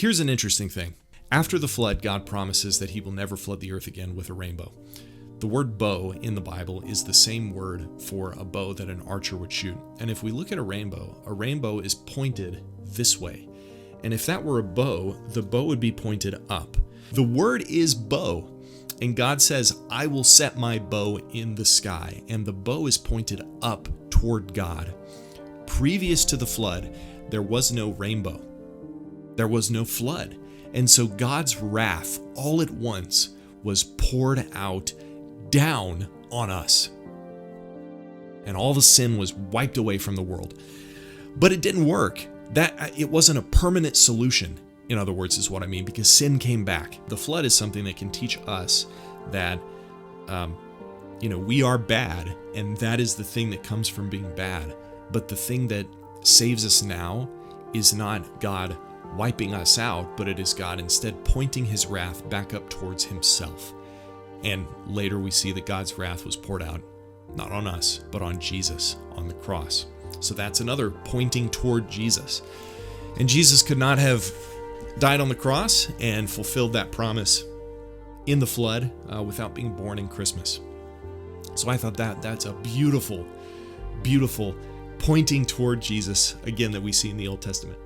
Here's an interesting thing. After the flood, God promises that he will never flood the earth again with a rainbow. The word bow in the Bible is the same word for a bow that an archer would shoot. And if we look at a rainbow is pointed this way. And if that were a bow, the bow would be pointed up. The word is bow. And God says, I will set my bow in the sky. And the bow is pointed up toward God. Previous to the flood, there was no rainbow. There was no flood. And so God's wrath all at once was poured out down on us. And all the sin was wiped away from the world. But it didn't work. It wasn't a permanent solution, in other words, is what I mean, because sin came back. The flood is something that can teach us that, we are bad, and that is the thing that comes from being bad. But the thing that saves us now is not God wiping us out, but it is God instead pointing his wrath back up towards himself. And later we see that God's wrath was poured out, not on us, but on Jesus on the cross. So that's another pointing toward Jesus. And Jesus could not have died on the cross and fulfilled that promise in the flood without being born in Christmas. So I thought that's a beautiful, beautiful pointing toward Jesus, again, that we see in the Old Testament.